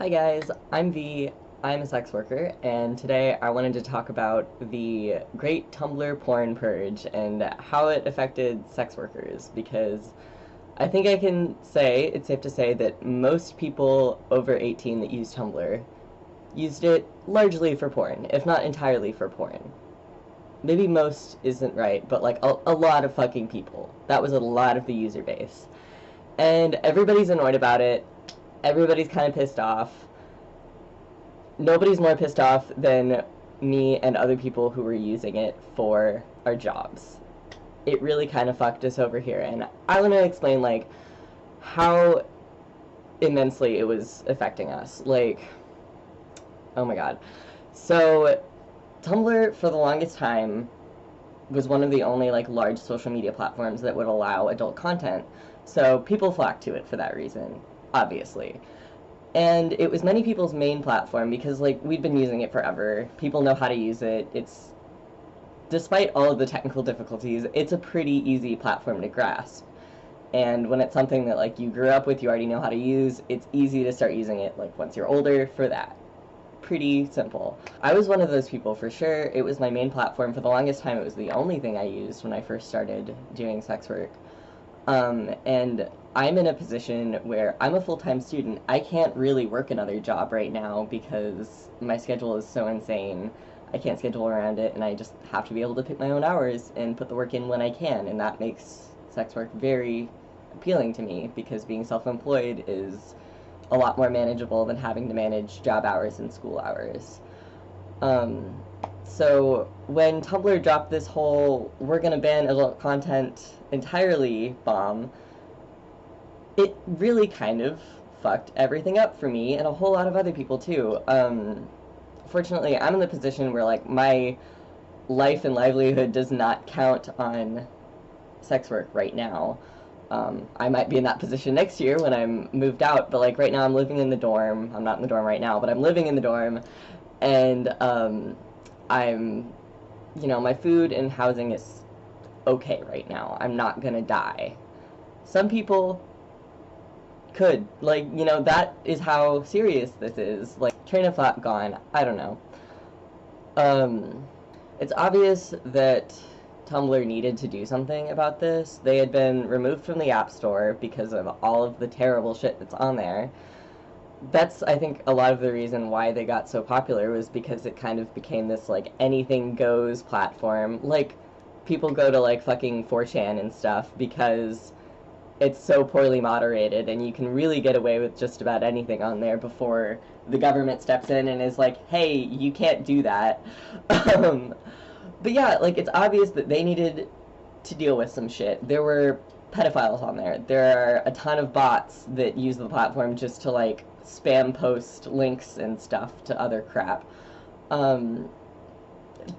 Hi guys, I'm V. I'm a sex worker, and today I wanted to talk about the great Tumblr Porn Purge and how it affected sex workers, because I think I can say, it's safe to say, that most people over 18 that use Tumblr used it largely for porn, if not entirely for porn. Maybe most isn't right, but like a lot of fucking people. That was a lot of the user base. And everybody's annoyed about it, everybody's kind of pissed off. Nobody's more pissed off than me and other people who were using it for our jobs. It really kind of fucked us over here, and I want to explain, like, how immensely it was affecting us. Like, oh my god. So, Tumblr, for the longest time, was one of the only, like, large social media platforms that would allow adult content. So, people flocked to it for that reason, obviously. And it was many people's main platform because, like, we've been using it forever. People know how to use it. It's, despite all of the technical difficulties, it's a pretty easy platform to grasp. And when it's something that, like, you grew up with, you already know how to use, it's easy to start using it, like, once you're older for that. Pretty simple. I was one of those people for sure. It was my main platform. For the longest time, it was the only thing I used when I first started doing sex work. And I'm in a position where I'm a full-time student. I can't really work another job right now because my schedule is so insane. I can't schedule around it, and I just have to be able to pick my own hours and put the work in when I can, and that makes sex work very appealing to me because being self-employed is a lot more manageable than having to manage job hours and school hours. So when Tumblr dropped this whole "we're gonna ban adult content entirely" bomb, it really kind of fucked everything up for me and a whole lot of other people too. Fortunately, I'm in the position where, like, my life and livelihood does not count on sex work right now. I might be in that position next year when I'm moved out, but, like, right now I'm living in the dorm. I'm not in the dorm right now, but I'm living in the dorm, and I'm, my food and housing is okay right now. I'm not gonna die. Some people could. Like, that is how serious this is. Like, train of thought gone. I don't know. It's obvious that Tumblr needed to do something about this. They had been removed from the App Store because of all of the terrible shit that's on there. That's, I think, a lot of the reason why they got so popular was because it kind of became this, like, anything goes platform. Like, people go to, like, fucking 4chan and stuff because it's so poorly moderated, and you can really get away with just about anything on there before the government steps in and is like, hey, you can't do that. But yeah, like, it's obvious that they needed to deal with some shit. There were pedophiles on there. There are a ton of bots that use the platform just to, like, spam post links and stuff to other crap.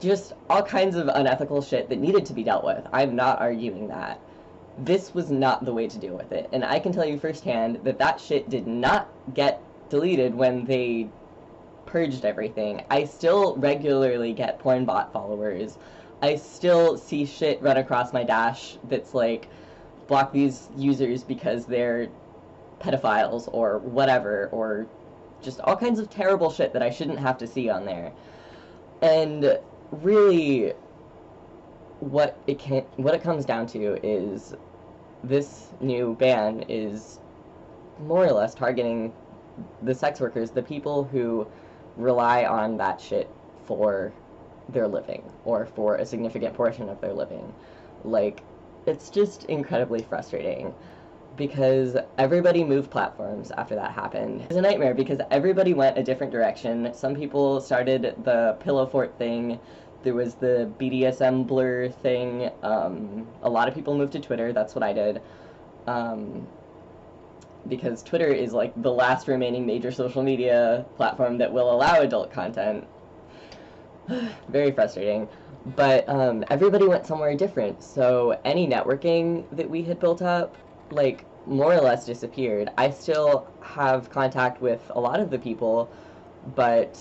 Just all kinds of unethical shit that needed to be dealt with. I'm not arguing that. This was not the way to deal with it. And I can tell you firsthand that that shit did not get deleted when they purged everything. I still regularly get porn bot followers. I still see shit run across my dash that's like, block these users because they're pedophiles or whatever, or just all kinds of terrible shit that I shouldn't have to see on there. And really, what it comes down to is this new ban is more or less targeting the sex workers, the people who rely on that shit for their living, or for a significant portion of their living. Like, it's just incredibly frustrating because everybody moved platforms after that happened. It was a nightmare because everybody went a different direction. Some people started the pillow fort thing. There was the BDSM blur thing. A lot of people moved to Twitter. That's what I did. Because Twitter is, like, the last remaining major social media platform that will allow adult content. Very frustrating. But everybody went somewhere different. So any networking that we had built up, like, more or less disappeared. I still have contact with a lot of the people, but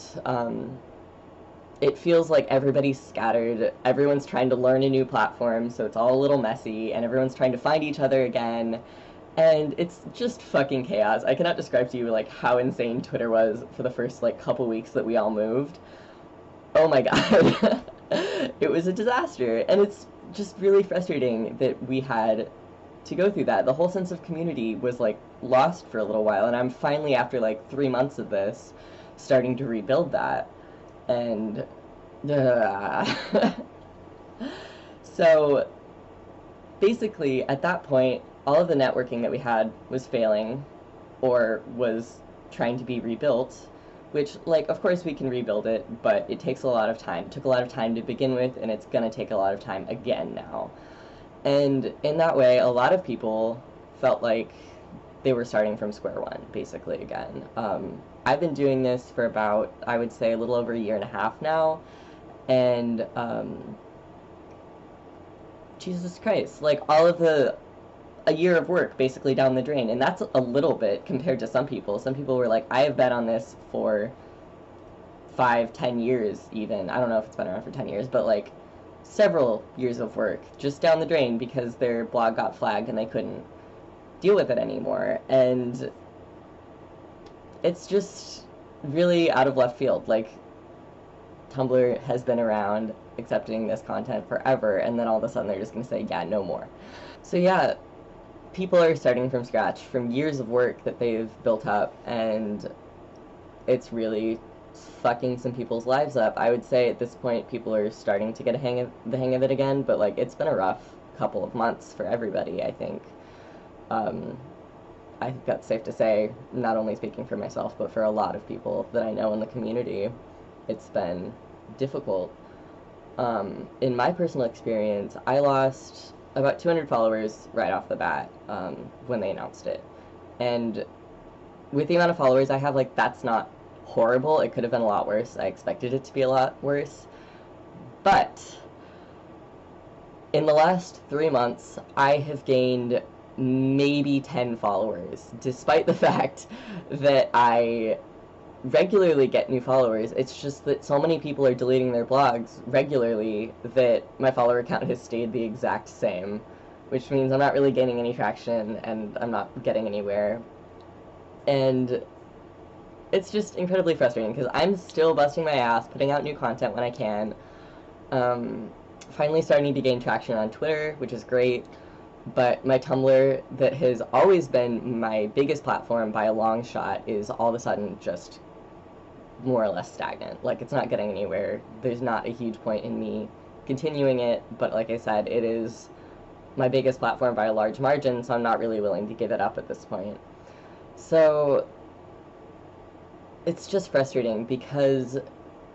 it feels like everybody's scattered. Everyone's trying to learn a new platform, so it's all a little messy, and everyone's trying to find each other again. And it's just fucking chaos. I cannot describe to you, like, how insane Twitter was for the first, like, couple weeks that we all moved. Oh my god. It was a disaster. And it's just really frustrating that we had to go through that. The whole sense of community was, like, lost for a little while, and I'm finally, after, like, 3 months of this, starting to rebuild that. And... So, basically, at that point, all of the networking that we had was failing, or was trying to be rebuilt, which, like, of course we can rebuild it, but it takes a lot of time. It took a lot of time to begin with, and it's gonna take a lot of time again now. And in that way, a lot of people felt like they were starting from square one, basically, again. I've been doing this for about, I would say, a little over a year and a half now, and, Jesus Christ, like, all of a year of work basically down the drain, and that's a little bit compared to some people. Some people were like, I have been on this for 5-10 years even. I don't know if it's been around for 10 years, but like several years of work just down the drain because their blog got flagged and they couldn't deal with it anymore. And it's just really out of left field. Like, Tumblr has been around accepting this content forever, and then all of a sudden they're just going to say, yeah, no more. So yeah, people are starting from scratch from years of work that they've built up, and it's really fucking some people's lives up. I would say at this point people are starting to get the hang of it again, but like it's been a rough couple of months for everybody, I think. I think that's safe to say, not only speaking for myself, but for a lot of people that I know in the community. It's been difficult. In my personal experience, I lost about 200 followers right off the bat when they announced it. And with the amount of followers I have, like, that's not horrible. It could have been a lot worse. I expected it to be a lot worse. But in the last 3 months, I have gained maybe 10 followers, despite the fact that I regularly get new followers. It's just that so many people are deleting their blogs regularly that my follower count has stayed the exact same, which means I'm not really gaining any traction and I'm not getting anywhere. And it's just incredibly frustrating because I'm still busting my ass, putting out new content when I can. Finally starting to gain traction on Twitter, which is great. But my Tumblr, that has always been my biggest platform by a long shot, is all of a sudden just more or less stagnant. Like, it's not getting anywhere. There's not a huge point in me continuing it, but like I said, it is my biggest platform by a large margin, so I'm not really willing to give it up at this point. So it's just frustrating because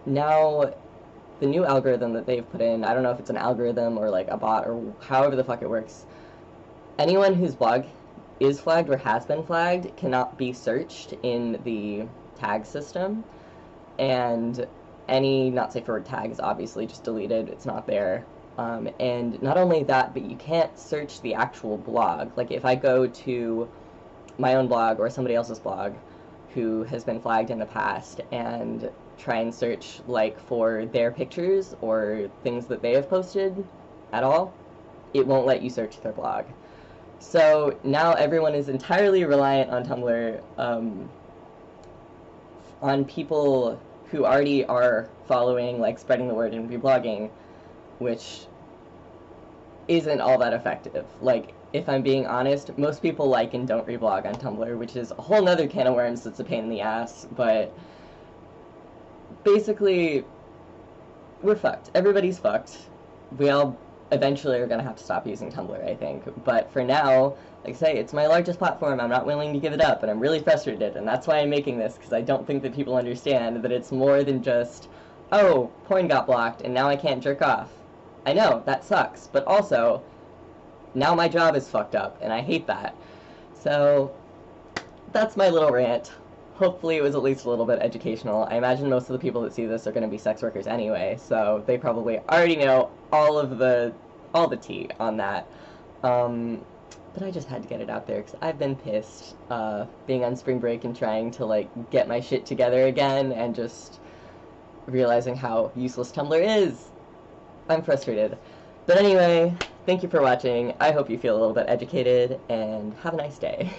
now the new algorithm that they've put in, I don't know if it's an algorithm or like a bot or however the fuck it works, anyone whose blog is flagged or has been flagged cannot be searched in the tag system, and any not safe for work tag is obviously just deleted. It's not there. And not only that, but you can't search the actual blog. Like, if I go to my own blog or somebody else's blog who has been flagged in the past and try and search, like, for their pictures or things that they have posted at all, it won't let you search their blog. So now everyone is entirely reliant on Tumblr, on people who already are following, like, spreading the word and reblogging, which isn't all that effective. Like, if I'm being honest, most people like and don't reblog on Tumblr, which is a whole nother can of worms that's a pain in the ass, but basically, we're fucked. Everybody's fucked. We all eventually are going to have to stop using Tumblr, I think. But for now, like I say, it's my largest platform. I'm not willing to give it up, and I'm really frustrated, and that's why I'm making this, because I don't think that people understand that it's more than just, oh, porn got blocked, and now I can't jerk off. I know, that sucks, but also, now my job is fucked up, and I hate that. So, that's my little rant. Hopefully it was at least a little bit educational. I imagine most of the people that see this are going to be sex workers anyway, so they probably already know all the tea on that. But I just had to get it out there because I've been pissed being on spring break and trying to, like, get my shit together again and just realizing how useless Tumblr is. I'm frustrated. But anyway, thank you for watching. I hope you feel a little bit educated, and have a nice day.